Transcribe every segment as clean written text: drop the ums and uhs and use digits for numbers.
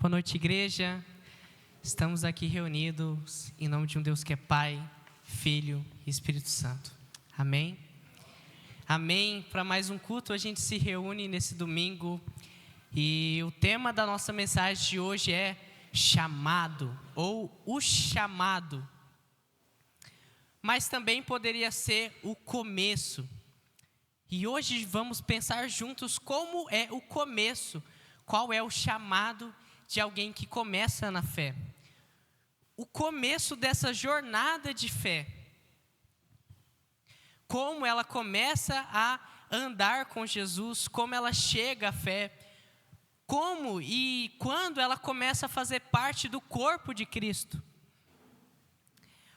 Boa noite, igreja. Estamos aqui reunidos em nome de um Deus que é Pai, Filho e Espírito Santo. Amém? Amém. Para mais um culto, a gente se reúne nesse domingo e o tema da nossa mensagem de hoje é chamado ou o chamado. Mas também poderia ser o começo. E hoje vamos pensar juntos como é o começo, qual é o chamado de alguém que começa na fé. O começo dessa jornada de fé. Como ela começa a andar com Jesus, como ela chega à fé, como e quando ela começa a fazer parte do corpo de Cristo.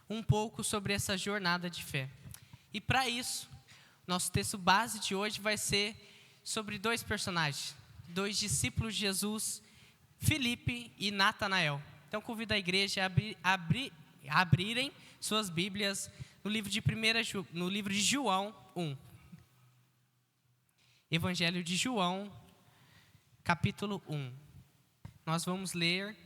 Um pouco sobre essa jornada de fé. E para isso, nosso texto base de hoje vai ser sobre dois personagens, dois discípulos de Jesus, Filipe e Natanael. Então convido a igreja a abrirem suas Bíblias no livro de João 1. Evangelho de João, capítulo 1. Nós vamos ler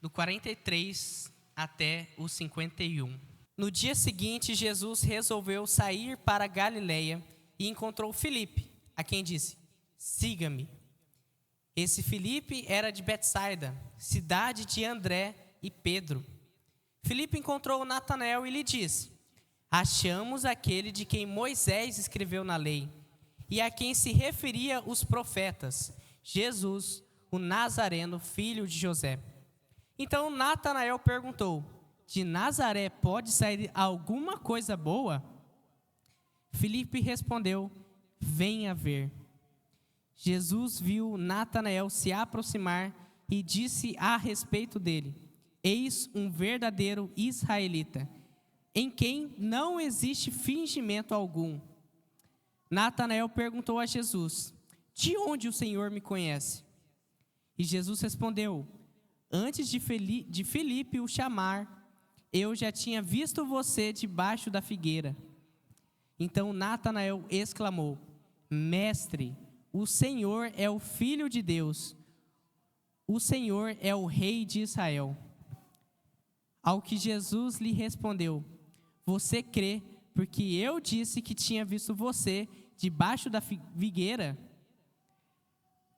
do 43 até o 51. No dia seguinte, Jesus resolveu sair para a Galileia e encontrou Filipe, a quem disse: "Siga-me." Esse Filipe era de Betsaida, cidade de André e Pedro. Filipe encontrou Natanael e lhe disse: "Achamos aquele de quem Moisés escreveu na lei, e a quem se referia os profetas, Jesus, o Nazareno, filho de José." Então Natanael perguntou: "De Nazaré pode sair alguma coisa boa?" Filipe respondeu: "Venha ver." Jesus viu Natanael se aproximar e disse a respeito dele: "Eis um verdadeiro israelita, em quem não existe fingimento algum." Natanael perguntou a Jesus: "De onde o Senhor me conhece?" E Jesus respondeu: "Antes de Filipe o chamar, eu já tinha visto você debaixo da figueira." Então Natanael exclamou: "Mestre, o Senhor é o Filho de Deus. O Senhor é o Rei de Israel." Ao que Jesus lhe respondeu: "Você crê porque eu disse que tinha visto você debaixo da figueira?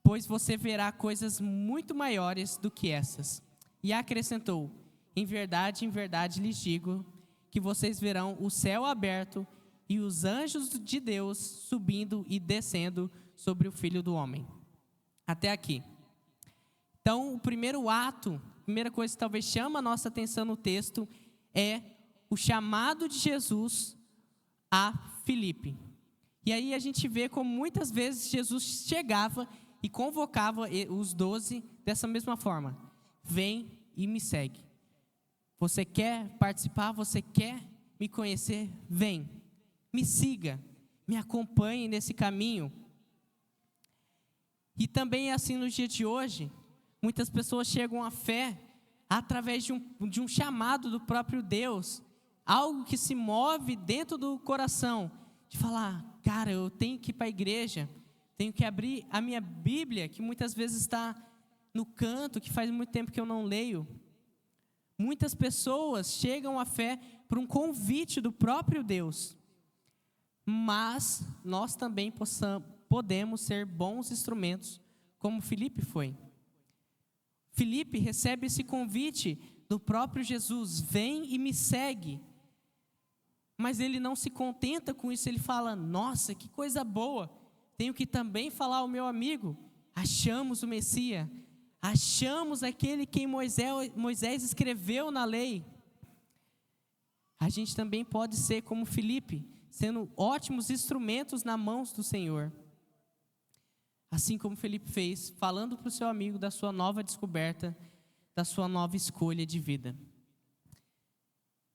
Pois você verá coisas muito maiores do que essas." E acrescentou: em verdade lhes digo que vocês verão o céu aberto e os anjos de Deus subindo e descendo sobre o Filho do Homem. Até aqui. Então, o primeiro ato, a primeira coisa que talvez chama a nossa atenção no texto é o chamado de Jesus a Filipe. E aí a gente vê como muitas vezes Jesus chegava e convocava os 12 dessa mesma forma: "Vem e me segue. Você quer participar? Você quer me conhecer? Vem, me siga, me acompanhe nesse caminho." E também é assim no dia de hoje. Muitas pessoas chegam à fé através de um chamado do próprio Deus. Algo que se move dentro do coração. De falar: cara, eu tenho que ir para a igreja. Tenho que abrir a minha Bíblia, que muitas vezes está no canto, que faz muito tempo que eu não leio. Muitas pessoas chegam à fé por um convite do próprio Deus. Mas nós também podemos ser bons instrumentos, como Filipe foi. Filipe recebe esse convite do próprio Jesus: "Vem e me segue." Mas ele não se contenta com isso, ele fala: "Nossa, que coisa boa, tenho que também falar ao meu amigo. Achamos o Messias, achamos aquele que Moisés escreveu na lei." A gente também pode ser como Filipe, sendo ótimos instrumentos nas mãos do Senhor. Assim como Filipe fez, falando para o seu amigo da sua nova descoberta, da sua nova escolha de vida.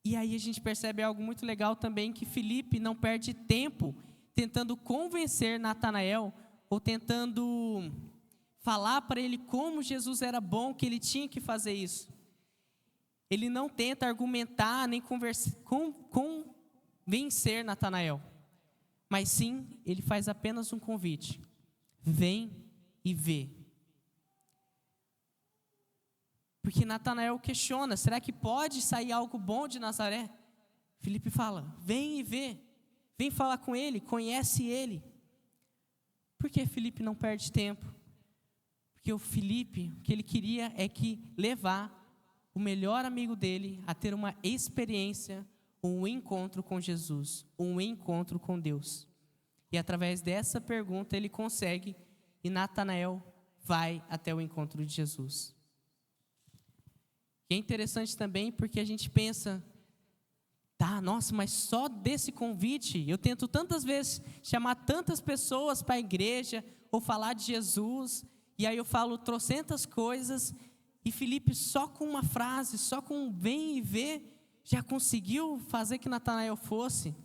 E aí a gente percebe algo muito legal também, que Filipe não perde tempo tentando convencer Natanael, ou tentando falar para ele como Jesus era bom, que ele tinha que fazer isso. Ele não tenta argumentar, nem convencer Natanael, mas sim, ele faz apenas um convite: "Vem e vê." Porque Natanael questiona, será que pode sair algo bom de Nazaré? Filipe fala, vem e vê, vem falar com ele, conhece ele. Por que Filipe não perde tempo? Porque o Filipe, o que ele queria é que levar o melhor amigo dele a ter uma experiência, um encontro com Jesus, um encontro com Deus. E através dessa pergunta ele consegue, e Natanael vai até o encontro de Jesus. E é interessante também porque a gente pensa, tá, nossa, mas só desse convite, eu tento tantas vezes chamar tantas pessoas para a igreja, ou falar de Jesus, e aí eu falo trocentas coisas, e Filipe só com uma frase, só com um vem e vê, já conseguiu fazer que Natanael fosse.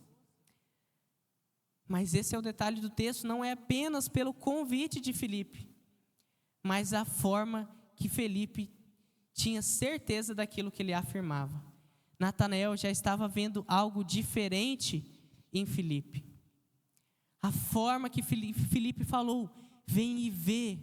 Mas esse é o detalhe do texto, não é apenas pelo convite de Filipe, mas a forma que Filipe tinha certeza daquilo que ele afirmava. Natanael já estava vendo algo diferente em Filipe. A forma que Filipe falou, vem e vê,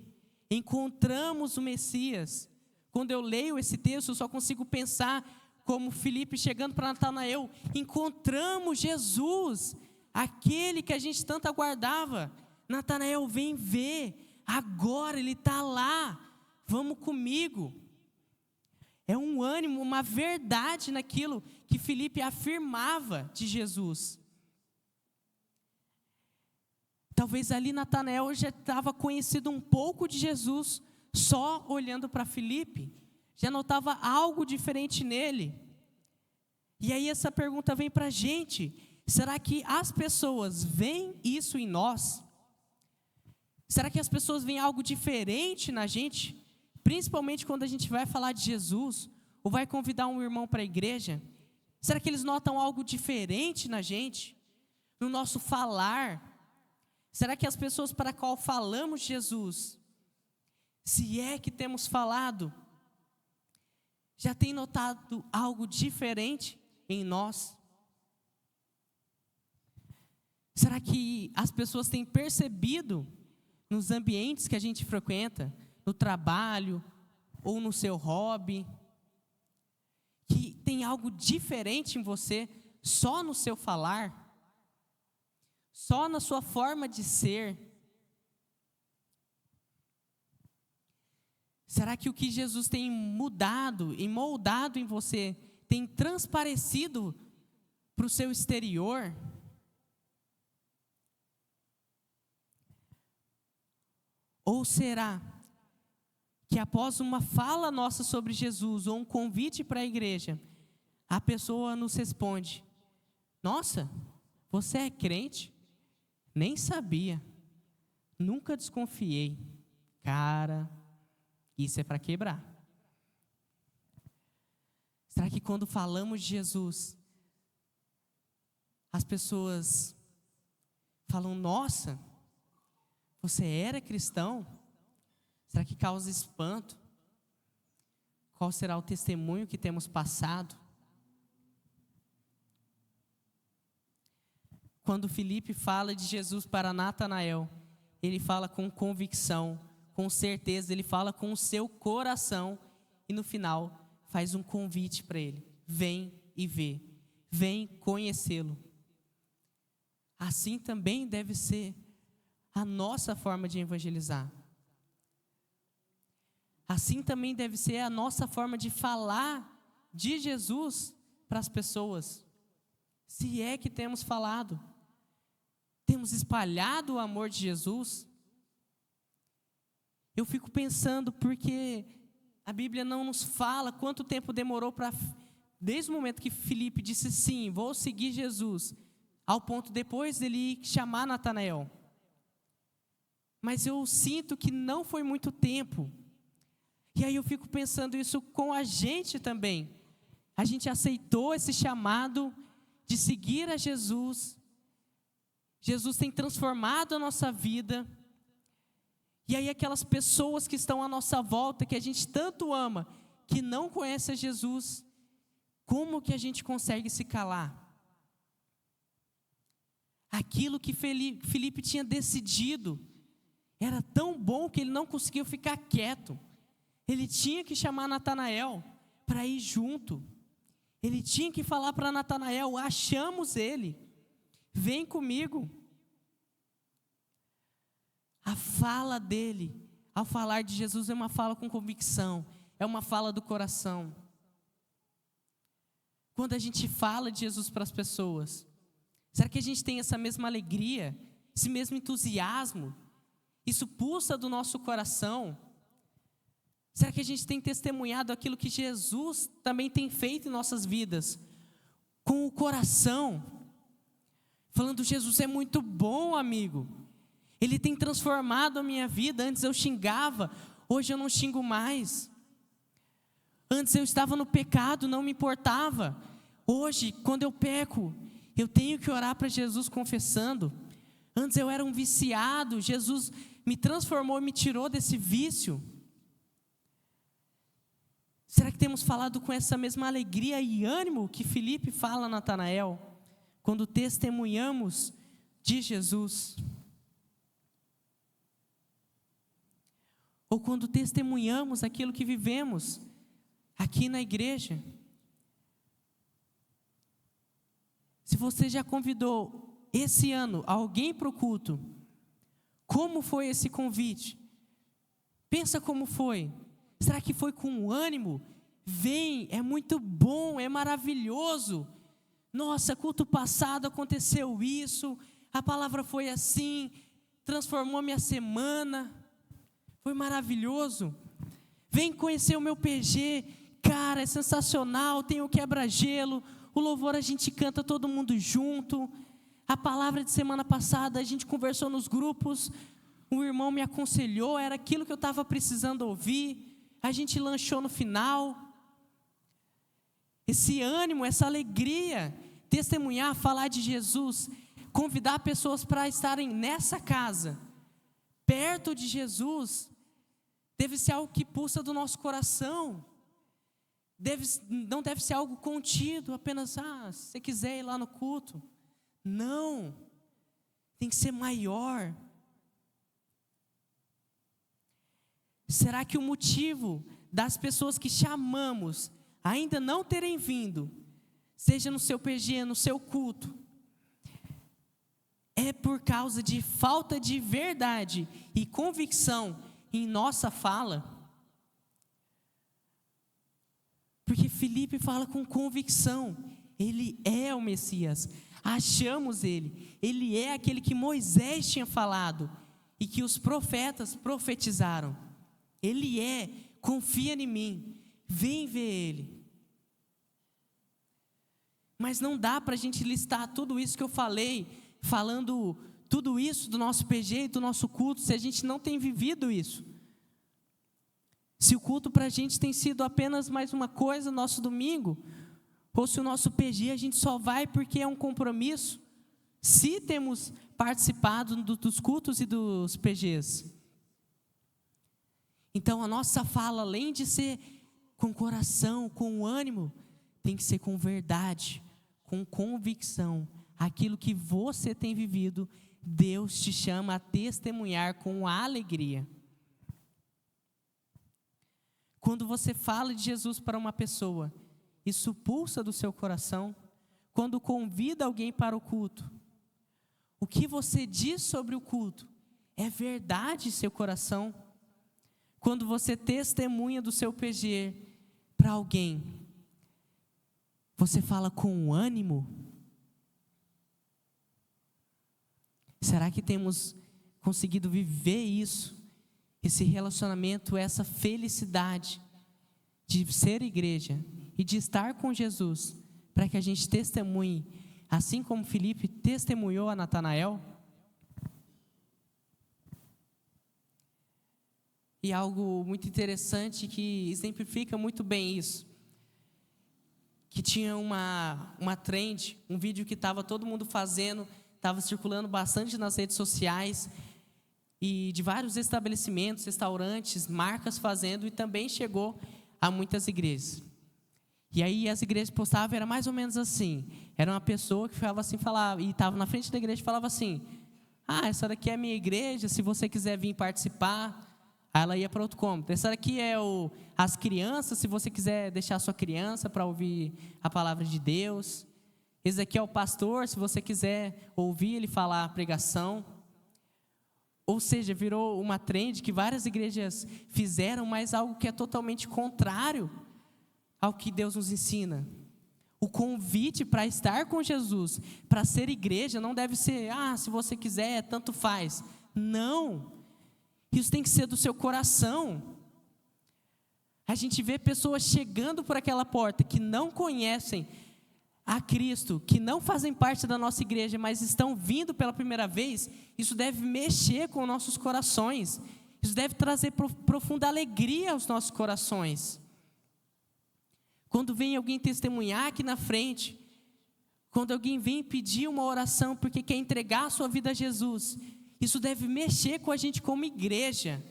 encontramos o Messias. Quando eu leio esse texto, eu só consigo pensar como Filipe chegando para Natanael, encontramos Jesus, aquele que a gente tanto aguardava. Natanael, vem ver, agora ele está lá, vamos comigo. É um ânimo, uma verdade naquilo que Filipe afirmava de Jesus. Talvez ali Natanael já estava conhecido um pouco de Jesus, só olhando para Filipe, já notava algo diferente nele. E aí essa pergunta vem para a gente, será que as pessoas veem isso em nós? Será que as pessoas veem algo diferente na gente? Principalmente quando a gente vai falar de Jesus, ou vai convidar um irmão para a igreja, será que eles notam algo diferente na gente? No nosso falar? Será que as pessoas para qual falamos de Jesus, se é que temos falado, já têm notado algo diferente em nós? Será que as pessoas têm percebido nos ambientes que a gente frequenta, no trabalho ou no seu hobby, que tem algo diferente em você só no seu falar, só na sua forma de ser? Será que o que Jesus tem mudado e moldado em você tem transparecido para o seu exterior? Ou será que após uma fala nossa sobre Jesus, ou um convite para a igreja, a pessoa nos responde, nossa, você é crente? Nem sabia, nunca desconfiei. Cara, isso é para quebrar. Será que quando falamos de Jesus, as pessoas falam, nossa, você era cristão? Será que causa espanto? Qual será o testemunho que temos passado? Quando Filipe fala de Jesus para Natanael, ele fala com convicção, com certeza, ele fala com o seu coração, e no final faz um convite para ele, vem e vê, vem conhecê-lo. Assim também deve ser a nossa forma de evangelizar. Assim também deve ser a nossa forma de falar de Jesus para as pessoas. Se é que temos falado, temos espalhado o amor de Jesus. Eu fico pensando porque a Bíblia não nos fala quanto tempo demorou para, desde o momento que Filipe disse sim, vou seguir Jesus, ao ponto depois dele chamar Natanael. Mas eu sinto que não foi muito tempo. E aí eu fico pensando isso com a gente também. A gente aceitou esse chamado de seguir a Jesus. Jesus tem transformado a nossa vida. E aí aquelas pessoas que estão à nossa volta, que a gente tanto ama, que não conhecem a Jesus, como que a gente consegue se calar? Aquilo que Filipe tinha decidido era tão bom que ele não conseguiu ficar quieto. Ele tinha que chamar Natanael para ir junto. Ele tinha que falar para Natanael: achamos ele, vem comigo. A fala dele, ao falar de Jesus, é uma fala com convicção, é uma fala do coração. Quando a gente fala de Jesus para as pessoas, será que a gente tem essa mesma alegria, esse mesmo entusiasmo? Isso pulsa do nosso coração? Será que a gente tem testemunhado aquilo que Jesus também tem feito em nossas vidas? Com o coração. Falando: Jesus é muito bom, amigo. Ele tem transformado a minha vida. Antes eu xingava, hoje eu não xingo mais. Antes eu estava no pecado, não me importava. Hoje, quando eu peco, eu tenho que orar para Jesus confessando. Antes eu era um viciado, Jesus me transformou e me tirou desse vício. Será que temos falado com essa mesma alegria e ânimo que Filipe fala a Natanael, quando testemunhamos de Jesus? Ou quando testemunhamos aquilo que vivemos aqui na igreja? Se você já convidou esse ano alguém para o culto, como foi esse convite? Pensa como foi. Será que foi com ânimo? Vem, é muito bom, é maravilhoso. Nossa, culto passado aconteceu isso, a palavra foi assim, transformou minha semana, foi maravilhoso. Vem conhecer o meu PG, cara, é sensacional, tem o quebra-gelo, o louvor a gente canta todo mundo junto. A palavra de semana passada a gente conversou nos grupos, um irmão me aconselhou, era aquilo que eu estava precisando ouvir. A gente lanchou no final. Esse ânimo, essa alegria, testemunhar, falar de Jesus, convidar pessoas para estarem nessa casa, perto de Jesus, deve ser algo que pulsa do nosso coração. Não deve ser algo contido, apenas, se você quiser ir lá no culto. Não, tem que ser maior. Será que o motivo das pessoas que chamamos ainda não terem vindo, seja no seu PG, no seu culto, é por causa de falta de verdade e convicção em nossa fala? Porque Filipe fala com convicção, ele é o Messias, achamos ele é aquele que Moisés tinha falado e que os profetas profetizaram. Ele é, confia em mim, vem ver ele. Mas não dá para a gente listar tudo isso que eu falei, falando tudo isso do nosso PG e do nosso culto, se a gente não tem vivido isso. Se o culto para a gente tem sido apenas mais uma coisa, nosso domingo, ou se o nosso PG a gente só vai porque é um compromisso, se temos participado dos cultos e dos PGs. Então a nossa fala, além de ser com coração, com ânimo, tem que ser com verdade, com convicção. Aquilo que você tem vivido, Deus te chama a testemunhar com alegria. Quando você fala de Jesus para uma pessoa, isso pulsa do seu coração. Quando convida alguém para o culto, o que você diz sobre o culto é verdade em seu coração? Quando você testemunha do seu PG para alguém, você fala com ânimo? Será que temos conseguido viver isso? Esse relacionamento, essa felicidade de ser igreja e de estar com Jesus, para que a gente testemunhe, assim como Filipe testemunhou a Natanael? E algo muito interessante que exemplifica muito bem isso, que tinha uma trend, um vídeo que estava todo mundo fazendo, estava circulando bastante nas redes sociais, e de vários estabelecimentos, restaurantes, marcas fazendo, e também chegou a muitas igrejas. E aí as igrejas postavam, era mais ou menos assim, era uma pessoa que falava assim, e estava na frente da igreja e falava assim: essa daqui é a minha igreja, se você quiser vir participar, Aí ela ia para outro cômodo. Esse aqui é as crianças, se você quiser deixar a sua criança para ouvir a palavra de Deus. Esse aqui é o pastor, se você quiser ouvir ele falar a pregação. Ou seja, virou uma trend que várias igrejas fizeram, mas algo que é totalmente contrário ao que Deus nos ensina. O convite para estar com Jesus, para ser igreja, não deve ser, se você quiser, tanto faz. Não, isso tem que ser do seu coração. A gente vê pessoas chegando por aquela porta que não conhecem a Cristo, que não fazem parte da nossa igreja, mas estão vindo pela primeira vez. Isso deve mexer com nossos corações, isso deve trazer profunda alegria aos nossos corações. Quando vem alguém testemunhar aqui na frente, quando alguém vem pedir uma oração porque quer entregar a sua vida a Jesus, isso deve mexer com a gente como igreja.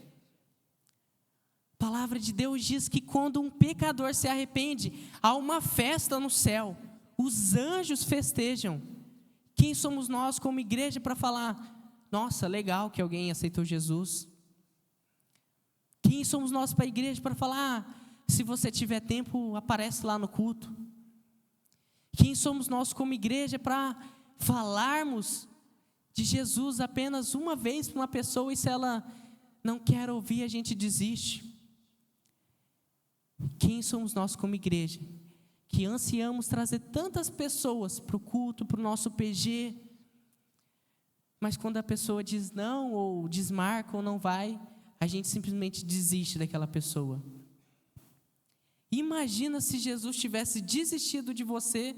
A palavra de Deus diz que quando um pecador se arrepende, há uma festa no céu, os anjos festejam. Quem somos nós como igreja para falar, nossa, legal que alguém aceitou Jesus? Quem somos nós para a igreja para falar, se você tiver tempo, aparece lá no culto? Quem somos nós como igreja para falarmos de Jesus apenas uma vez para uma pessoa, e se ela não quer ouvir, a gente desiste? Quem somos nós como igreja, que ansiamos trazer tantas pessoas para o culto, para o nosso PG, mas quando a pessoa diz não, ou desmarca, ou não vai, a gente simplesmente desiste daquela pessoa? Imagina se Jesus tivesse desistido de você.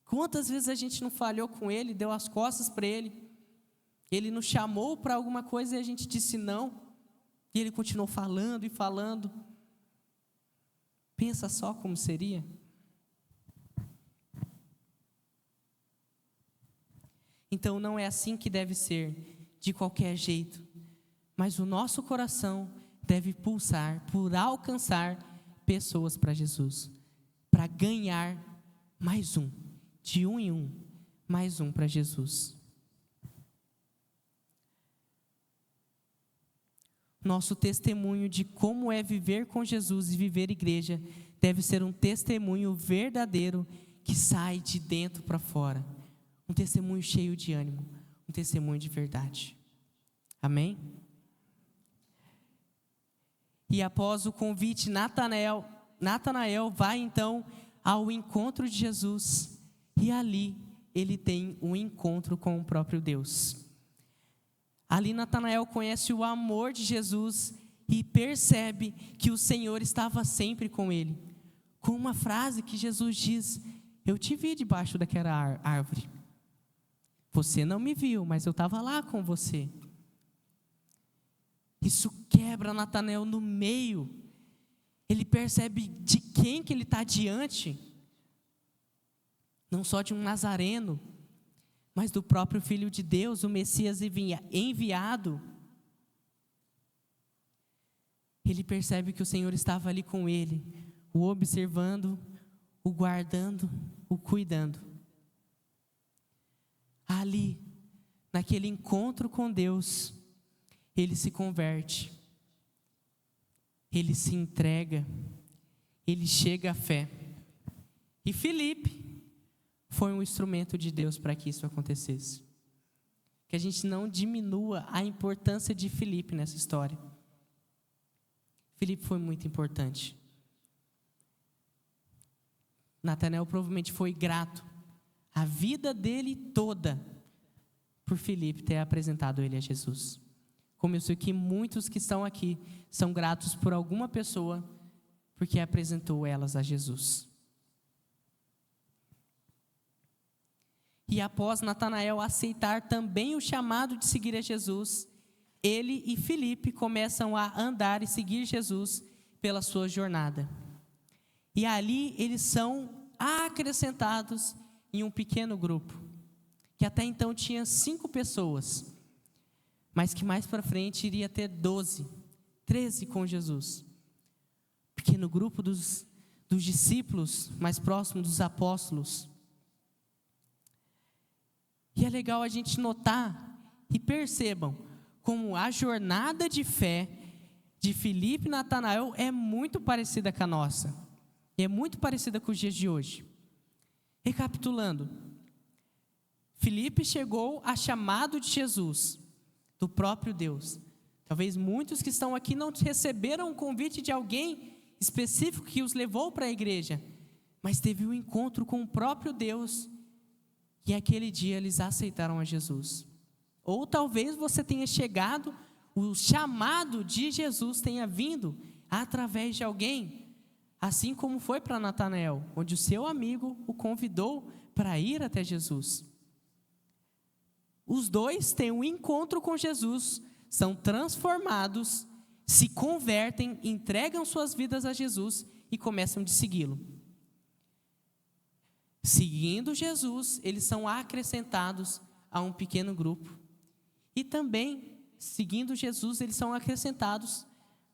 Quantas vezes a gente não falhou com Ele, deu as costas para Ele, Ele nos chamou para alguma coisa e a gente disse não, e Ele continuou falando e falando. Pensa só como seria. Então não é assim que deve ser, de qualquer jeito, mas o nosso coração deve pulsar por alcançar pessoas para Jesus, para ganhar mais um, de um em um, mais um para Jesus. Nosso testemunho de como é viver com Jesus e viver igreja deve ser um testemunho verdadeiro que sai de dentro para fora, um testemunho cheio de ânimo, um testemunho de verdade. Amém? E após o convite, Natanael vai então ao encontro de Jesus, e ali ele tem um encontro com o próprio Deus. Ali Natanael conhece o amor de Jesus e percebe que o Senhor estava sempre com ele, com uma frase que Jesus diz: eu te vi debaixo daquela árvore, você não me viu, mas eu estava lá com você. Isso quebra Natanael no meio. Ele percebe de quem que ele está diante. Não só de um nazareno, mas do próprio Filho de Deus, o Messias enviado. Ele percebe que o Senhor estava ali com ele, o observando, o guardando, o cuidando. Ali, naquele encontro com Deus, ele se converte, ele se entrega, ele chega à fé. E Filipe foi um instrumento de Deus para que isso acontecesse. Que a gente não diminua a importância de Filipe nessa história. Filipe foi muito importante. Natanael provavelmente foi grato a vida dele toda por Filipe ter apresentado ele a Jesus. Como eu sei que muitos que estão aqui são gratos por alguma pessoa porque apresentou elas a Jesus. E após Natanael aceitar também o chamado de seguir a Jesus, ele e Filipe começam a andar e seguir Jesus pela sua jornada. E ali eles são acrescentados em um pequeno grupo, que até então tinha 5 pessoas, mas que mais para frente iria ter 13 com Jesus. Pequeno grupo dos discípulos mais próximos dos apóstolos. E é legal a gente notar e percebam como a jornada de fé de Filipe e Natanael é muito parecida com a nossa. E é muito parecida com os dias de hoje. Recapitulando, Filipe chegou a chamado de Jesus, do próprio Deus. Talvez muitos que estão aqui não receberam um convite de alguém específico que os levou para a igreja, mas teve um encontro com o próprio Deus, e aquele dia eles aceitaram a Jesus. Ou talvez você tenha chegado, o chamado de Jesus tenha vindo através de alguém, assim como foi para Natanael, onde o seu amigo o convidou para ir até Jesus. Os dois têm um encontro com Jesus, são transformados, se convertem, entregam suas vidas a Jesus e começam a segui-lo. Seguindo Jesus, eles são acrescentados a um pequeno grupo. E também, seguindo Jesus, eles são acrescentados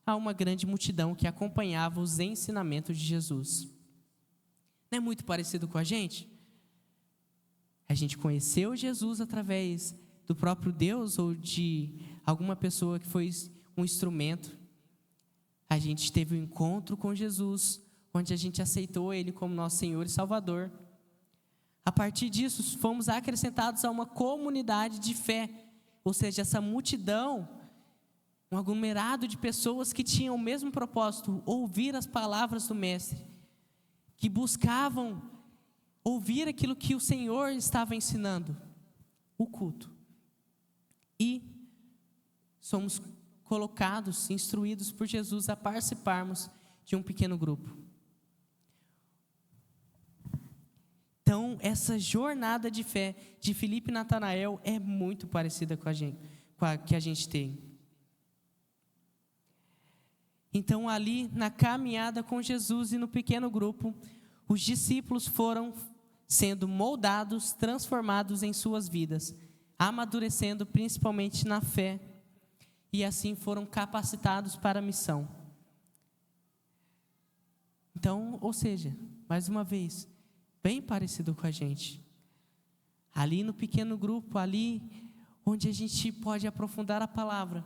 a uma grande multidão que acompanhava os ensinamentos de Jesus. Não é muito parecido com a gente? A gente conheceu Jesus através do próprio Deus ou de alguma pessoa que foi um instrumento. A gente teve um encontro com Jesus, onde a gente aceitou Ele como nosso Senhor e Salvador. A partir disso, fomos acrescentados a uma comunidade de fé, ou seja, essa multidão, um aglomerado de pessoas que tinham o mesmo propósito, ouvir as palavras do Mestre, que buscavam ouvir aquilo que o Senhor estava ensinando, o culto. E somos colocados, instruídos por Jesus a participarmos de um pequeno grupo. Então, essa jornada de fé de Filipe e Natanael é muito parecida com a que a gente tem. Então, ali na caminhada com Jesus e no pequeno grupo, os discípulos foram sendo moldados, transformados em suas vidas, amadurecendo principalmente na fé, e assim foram capacitados para a missão. Então, ou seja, mais uma vez, bem parecido com a gente. Ali no pequeno grupo, ali onde a gente pode aprofundar a palavra,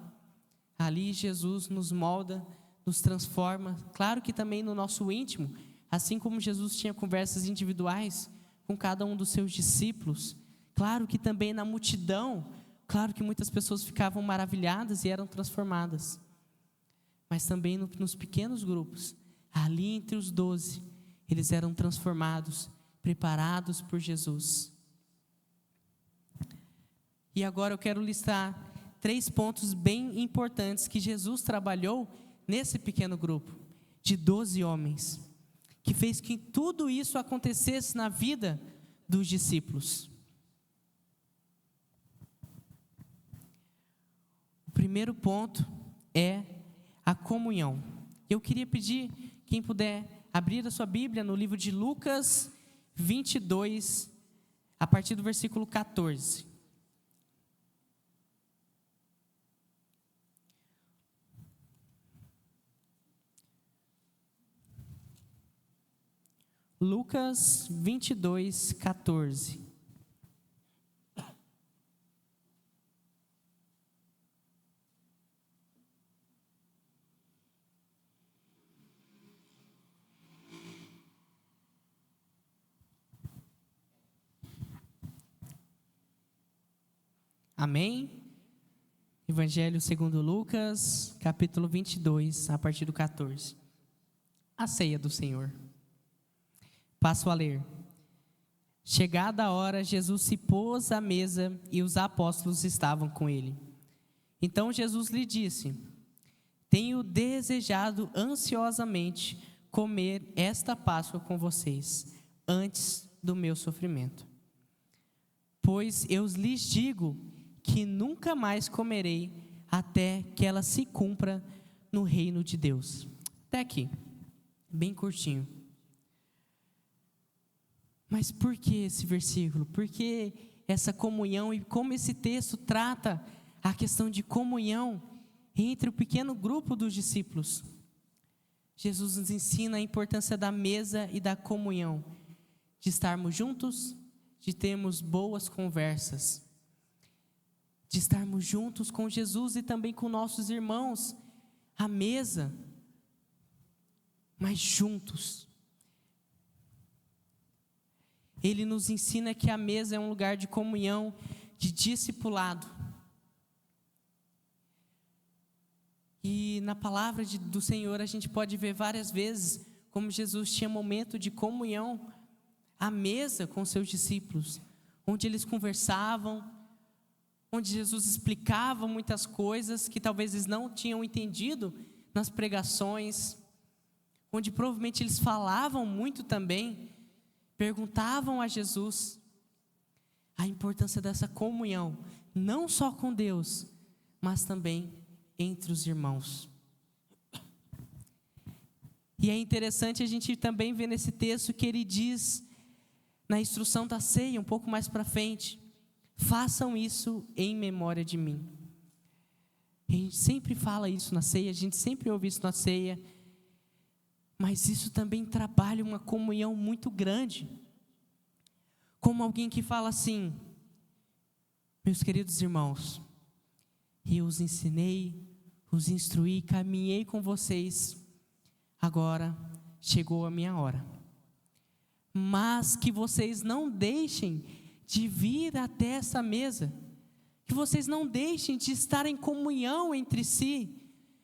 ali Jesus nos molda, nos transforma. Claro que também no nosso íntimo, assim como Jesus tinha conversas individuais com cada um dos seus discípulos, claro que também na multidão, claro que muitas pessoas ficavam maravilhadas e eram transformadas. Mas também nos pequenos grupos, ali entre os 12, eles eram transformados, preparados por Jesus. E agora eu quero listar 3 pontos bem importantes que Jesus trabalhou nesse pequeno grupo de 12 homens, que fez que tudo isso acontecesse na vida dos discípulos. O primeiro ponto é a comunhão. Eu queria pedir, quem puder abrir a sua Bíblia no livro de Lucas 22, a partir do versículo 14. Lucas 22, 14. Amém? Evangelho segundo Lucas, capítulo 22, a partir do 14. A ceia do Senhor. Passo a ler. Chegada a hora, Jesus se pôs à mesa e os apóstolos estavam com ele. Então Jesus lhe disse: tenho desejado ansiosamente comer esta Páscoa com vocês, antes do meu sofrimento. Pois eu lhes digo que nunca mais comerei até que ela se cumpra no reino de Deus. Até aqui, bem curtinho. Mas por que esse versículo? Por que essa comunhão e como esse texto trata a questão de comunhão entre o pequeno grupo dos discípulos? Jesus nos ensina a importância da mesa e da comunhão, de estarmos juntos, de termos boas conversas, de estarmos juntos com Jesus e também com nossos irmãos, à mesa, mas juntos. Ele nos ensina que a mesa é um lugar de comunhão, de discipulado. E na palavra do Senhor a gente pode ver várias vezes como Jesus tinha momento de comunhão à mesa com seus discípulos, onde eles conversavam, onde Jesus explicava muitas coisas que talvez eles não tinham entendido nas pregações, onde provavelmente eles falavam muito também, perguntavam a Jesus a importância dessa comunhão, não só com Deus, mas também entre os irmãos. E é interessante a gente também ver nesse texto que ele diz, na instrução da ceia, um pouco mais para frente, façam isso em memória de mim. A gente sempre fala isso na ceia, a gente sempre ouve isso na ceia, mas isso também trabalha uma comunhão muito grande. Como alguém que fala assim: meus queridos irmãos, eu os ensinei, os instruí, caminhei com vocês, agora chegou a minha hora. Mas que vocês não deixem de vir até essa mesa, que vocês não deixem de estar em comunhão entre si,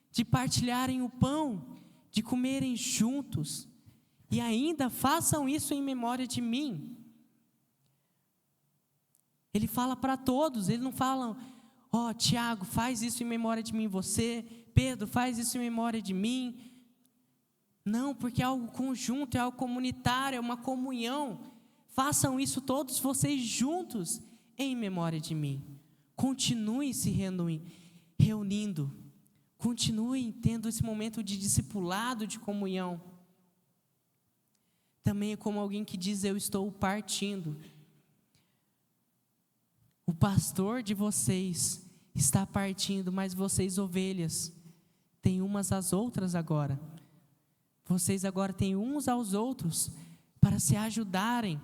de partilharem o pão, de comerem juntos, e ainda façam isso em memória de mim. Ele fala para todos, ele não fala: ó, Tiago, faz isso em memória de mim, você, Pedro, faz isso em memória de mim. Não, porque é algo conjunto, é algo comunitário, é uma comunhão. Façam isso todos vocês juntos em memória de mim. Continuem se reunindo. Continuem tendo esse momento de discipulado, de comunhão. Também é como alguém que diz: eu estou partindo. O pastor de vocês está partindo, mas vocês, ovelhas, têm umas às outras agora. Vocês agora têm uns aos outros para se ajudarem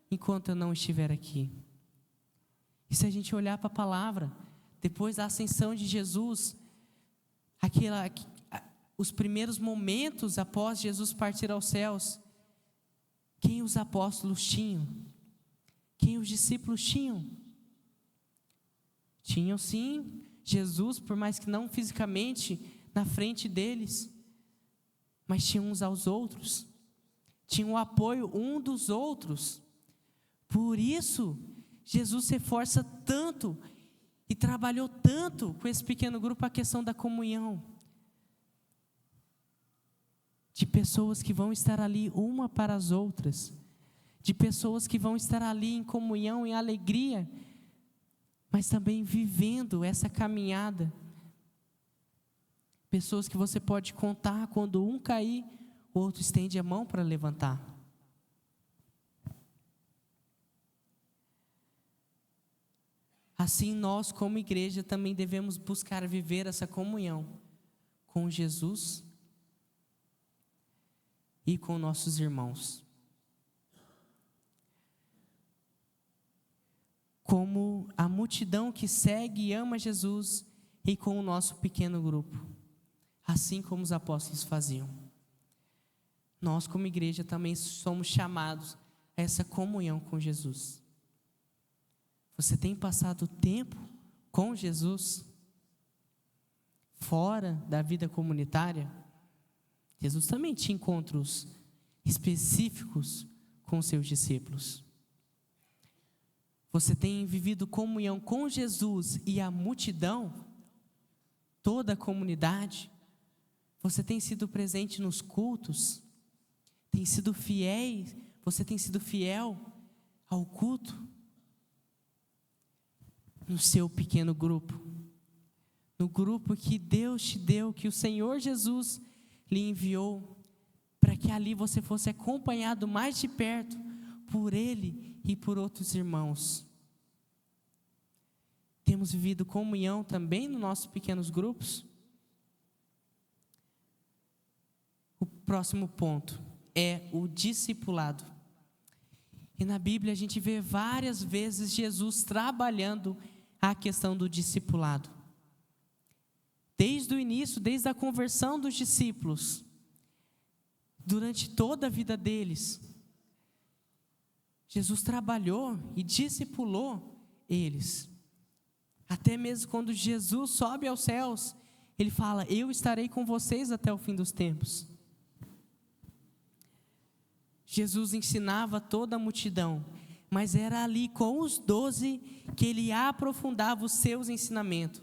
enquanto eu não estiver aqui. E se a gente olhar para a palavra, depois da ascensão de Jesus, os primeiros momentos após Jesus partir aos céus, quem os apóstolos tinham? Quem os discípulos tinham? Tinham sim Jesus, por mais que não fisicamente na frente deles, mas tinham uns aos outros, tinham o apoio um dos outros. Por isso, Jesus se esforça tanto e trabalhou tanto com esse pequeno grupo a questão da comunhão, de pessoas que vão estar ali uma para as outras, de pessoas que vão estar ali em comunhão, em alegria, mas também vivendo essa caminhada. Pessoas que você pode contar, quando um cair, o outro estende a mão para levantar. Assim nós, como igreja, também devemos buscar viver essa comunhão com Jesus e com nossos irmãos. Como a multidão que segue e ama Jesus, e com o nosso pequeno grupo, assim como os apóstolos faziam. Nós, como igreja, também somos chamados a essa comunhão com Jesus. Você tem passado tempo com Jesus fora da vida comunitária? Jesus também tinha encontros específicos com seus discípulos. Você tem vivido comunhão com Jesus e a multidão, toda a comunidade? Você tem sido presente nos cultos? Tem sido fiel? Você tem sido fiel ao culto? No seu pequeno grupo, no grupo que Deus te deu, que o Senhor Jesus lhe enviou, para que ali você fosse acompanhado mais de perto por Ele e por outros irmãos. Temos vivido comunhão também nos nossos pequenos grupos? O próximo ponto é o discipulado. E na Bíblia a gente vê várias vezes Jesus trabalhando a questão do discipulado. Desde o início, desde a conversão dos discípulos, durante toda a vida deles, Jesus trabalhou e discipulou eles. Até mesmo quando Jesus sobe aos céus, ele fala: eu estarei com vocês até o fim dos tempos. Jesus ensinava toda a multidão, mas era ali com os 12 que ele aprofundava os seus ensinamentos,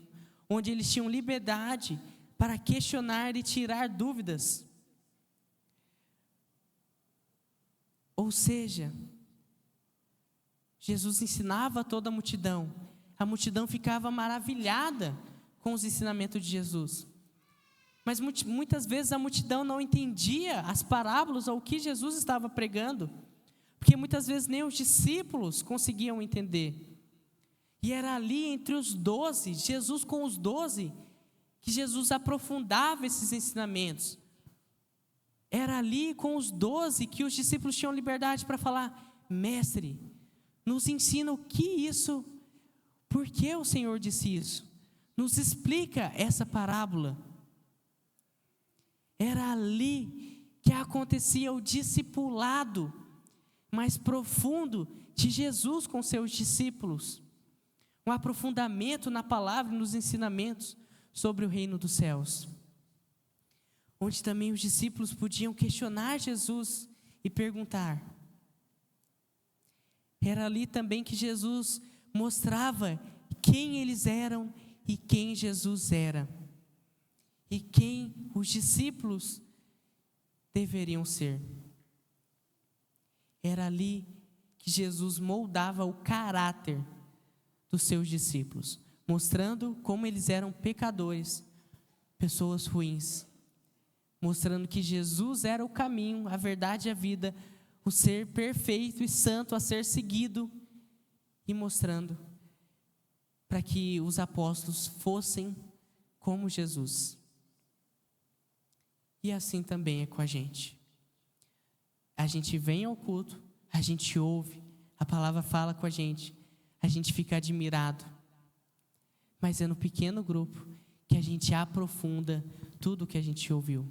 onde eles tinham liberdade para questionar e tirar dúvidas. Ou seja, Jesus ensinava a toda a multidão ficava maravilhada com os ensinamentos de Jesus. Mas muitas vezes a multidão não entendia as parábolas ou o que Jesus estava pregando, porque muitas vezes nem os discípulos conseguiam entender. E era ali entre os 12, Jesus com os 12, que Jesus aprofundava esses ensinamentos. Era ali com os 12 que os discípulos tinham liberdade para falar: mestre, nos ensina o que isso, por que o Senhor disse isso? Nos explica essa parábola. Era ali que acontecia o discipulado mais profundo de Jesus com seus discípulos. Um aprofundamento na palavra e nos ensinamentos sobre o reino dos céus. Onde também os discípulos podiam questionar Jesus e perguntar. Era ali também que Jesus mostrava quem eles eram e quem Jesus era. E quem os discípulos deveriam ser. Era ali que Jesus moldava o caráter dos seus discípulos, mostrando como eles eram pecadores, pessoas ruins, mostrando que Jesus era o caminho, a verdade e a vida, o ser perfeito e santo a ser seguido, e mostrando para que os apóstolos fossem como Jesus. E assim também é com a gente. A gente vem ao culto, a gente ouve, a palavra fala com a gente fica admirado. Mas é no pequeno grupo que a gente aprofunda tudo o que a gente ouviu.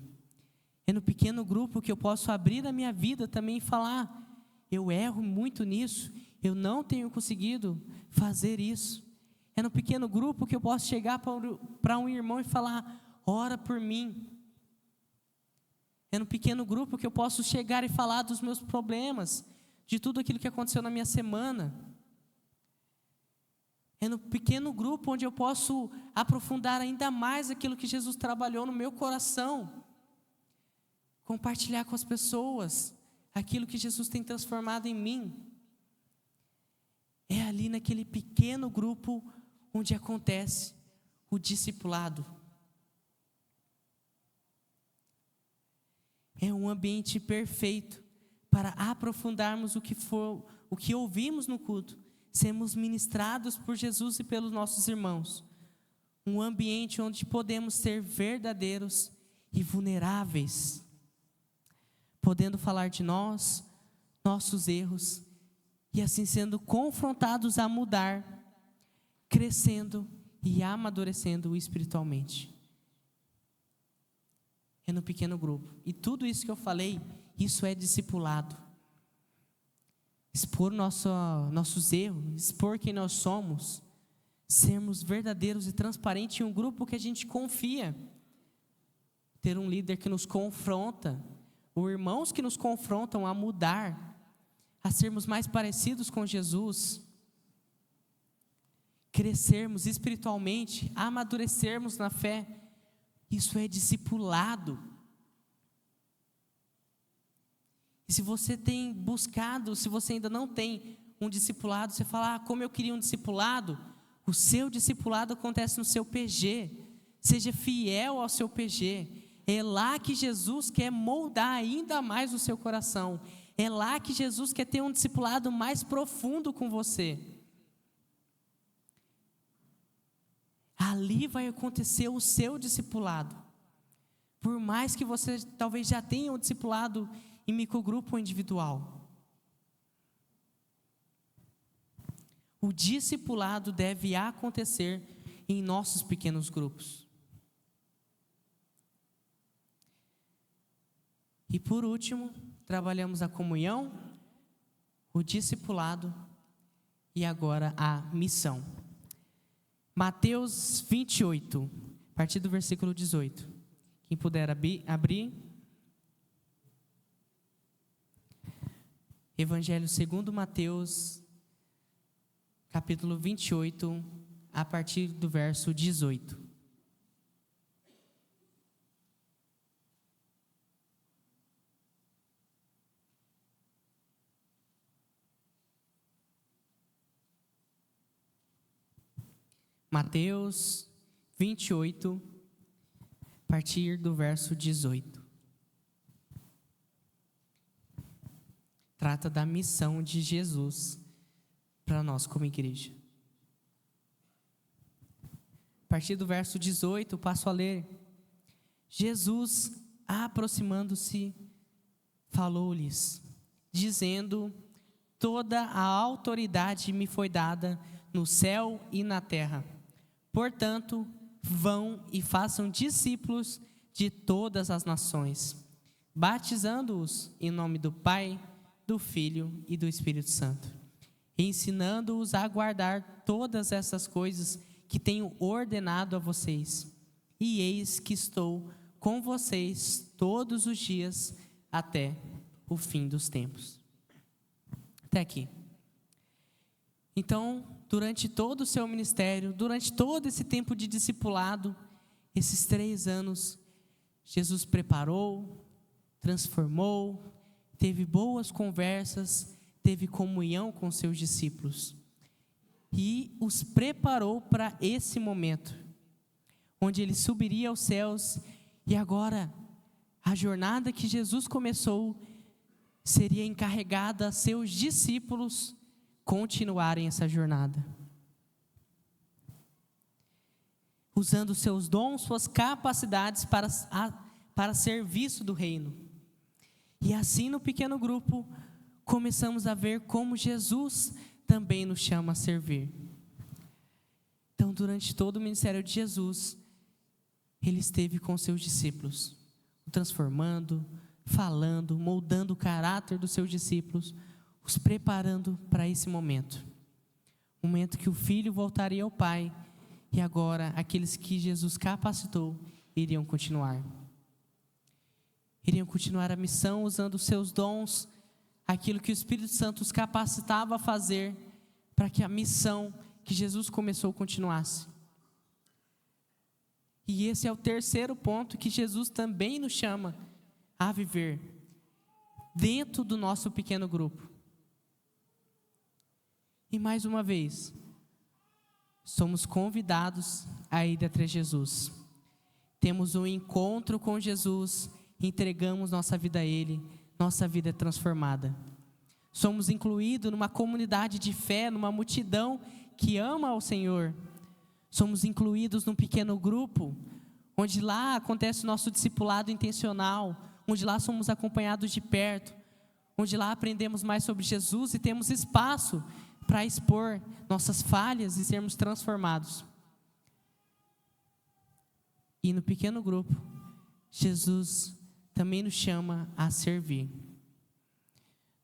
É no pequeno grupo que eu posso abrir a minha vida também e falar: eu erro muito nisso, eu não tenho conseguido fazer isso. É no pequeno grupo que eu posso chegar para um irmão e falar: ora por mim. É no pequeno grupo que eu posso chegar e falar dos meus problemas, de tudo aquilo que aconteceu na minha semana. É no pequeno grupo onde eu posso aprofundar ainda mais aquilo que Jesus trabalhou no meu coração. Compartilhar com as pessoas aquilo que Jesus tem transformado em mim. É ali naquele pequeno grupo onde acontece o discipulado. É um ambiente perfeito para aprofundarmos o que ouvimos no culto, sermos ministrados por Jesus e pelos nossos irmãos. Um ambiente onde podemos ser verdadeiros e vulneráveis, podendo falar de nós, nossos erros, e assim sendo confrontados a mudar, crescendo e amadurecendo espiritualmente. É no pequeno grupo. E tudo isso que eu falei, isso é discipulado. Expor nossos erros, expor quem nós somos, sermos verdadeiros e transparentes em um grupo que a gente confia. Ter um líder que nos confronta, ou irmãos que nos confrontam a mudar, a sermos mais parecidos com Jesus, crescermos espiritualmente, amadurecermos na fé. Isso é discipulado. E se você tem buscado, se você ainda não tem um discipulado, você fala: como eu queria um discipulado. O seu discipulado acontece no seu PG. Seja fiel ao seu PG. É lá que Jesus quer moldar ainda mais o seu coração. É lá que Jesus quer ter um discipulado mais profundo com você. Ali vai acontecer o seu discipulado. Por mais que você talvez já tenha um discipulado em microgrupo ou individual. O discipulado deve acontecer em nossos pequenos grupos. E por último, trabalhamos a comunhão, o discipulado e agora a missão. Mateus 28, a partir do versículo 18. Quem puder abrir. Evangelho segundo Mateus, capítulo 28, a partir do verso 18. Mateus 28, a partir do verso 18. Trata da missão de Jesus para nós como igreja. A partir do verso 18, passo a ler. Jesus, aproximando-se, falou-lhes, dizendo: toda a autoridade me foi dada no céu e na terra. Portanto, vão e façam discípulos de todas as nações, batizando-os em nome do Pai, do Filho e do Espírito Santo, ensinando-os a guardar todas essas coisas que tenho ordenado a vocês. E eis que estou com vocês todos os dias até o fim dos tempos. Até aqui. Então, durante todo o seu ministério, durante todo esse tempo de discipulado, esses 3 anos, Jesus preparou, transformou, teve boas conversas, teve comunhão com seus discípulos e os preparou para esse momento, onde ele subiria aos céus e agora a jornada que Jesus começou seria encarregada a seus discípulos continuarem essa jornada, usando seus dons, suas capacidades para serviço do reino. E assim no pequeno grupo, começamos a ver como Jesus também nos chama a servir. Então, durante todo o ministério de Jesus, Ele esteve com seus discípulos, transformando, falando, moldando o caráter dos seus discípulos, os preparando para esse momento. Momento que o Filho voltaria ao Pai, e agora aqueles que Jesus capacitou iriam continuar. Iriam continuar a missão usando os seus dons, aquilo que o Espírito Santo os capacitava a fazer, para que a missão que Jesus começou continuasse. E esse é o terceiro ponto que Jesus também nos chama a viver, dentro do nosso pequeno grupo. E mais uma vez, somos convidados a ir atrás de Jesus. Temos um encontro com Jesus, entregamos nossa vida a Ele, nossa vida é transformada. Somos incluídos numa comunidade de fé, numa multidão que ama ao Senhor. Somos incluídos num pequeno grupo, onde lá acontece o nosso discipulado intencional, onde lá somos acompanhados de perto, onde lá aprendemos mais sobre Jesus e temos espaço para expor nossas falhas e sermos transformados. E no pequeno grupo, Jesus também nos chama a servir.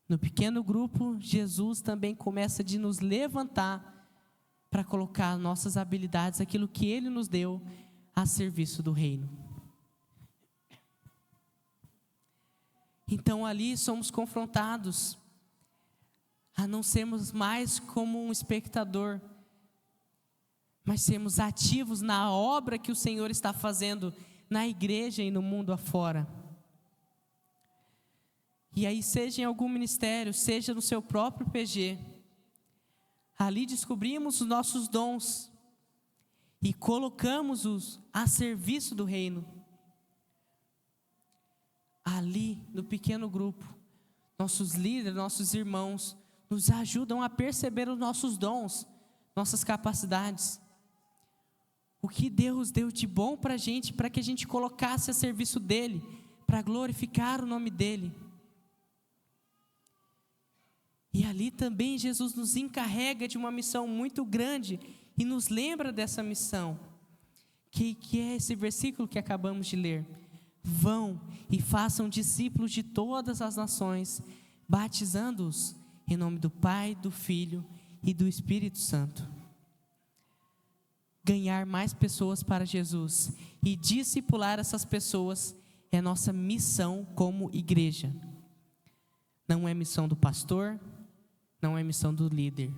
No pequeno grupo, Jesus também começa de nos levantar para colocar nossas habilidades, aquilo que Ele nos deu, a serviço do reino. Então ali somos confrontados a não sermos mais como um espectador, mas sermos ativos na obra que o Senhor está fazendo na igreja e no mundo afora. E aí, seja em algum ministério, seja no seu próprio PG, ali descobrimos os nossos dons e colocamos-os a serviço do reino. Ali, no pequeno grupo, nossos líderes, nossos irmãos, nos ajudam a perceber os nossos dons, nossas capacidades. O que Deus deu de bom para a gente, para que a gente colocasse a serviço dEle, para glorificar o nome dEle. E ali também Jesus nos encarrega de uma missão muito grande e nos lembra dessa missão, que é esse versículo que acabamos de ler. Vão e façam discípulos de todas as nações, batizando-os em nome do Pai, do Filho e do Espírito Santo. Ganhar mais pessoas para Jesus e discipular essas pessoas é nossa missão como igreja. Não é missão do pastor, não é missão do líder,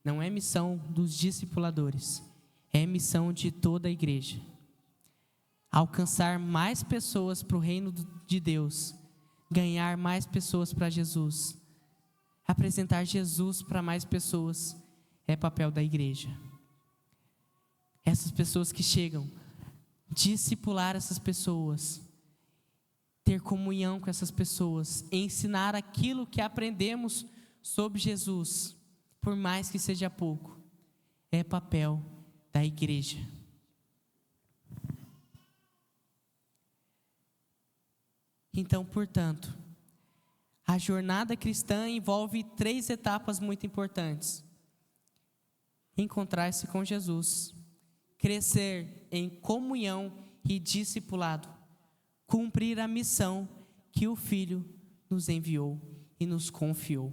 não é missão dos discipuladores, é missão de toda a igreja. Alcançar mais pessoas para o reino de Deus, ganhar mais pessoas para Jesus, apresentar Jesus para mais pessoas, é papel da igreja. Essas pessoas que chegam, discipular essas pessoas, ter comunhão com essas pessoas, ensinar aquilo que aprendemos sobre Jesus, por mais que seja pouco, é papel da igreja. Então, portanto, a jornada cristã envolve 3 etapas muito importantes: encontrar-se com Jesus, crescer em comunhão e discipulado, cumprir a missão que o Filho nos enviou e nos confiou.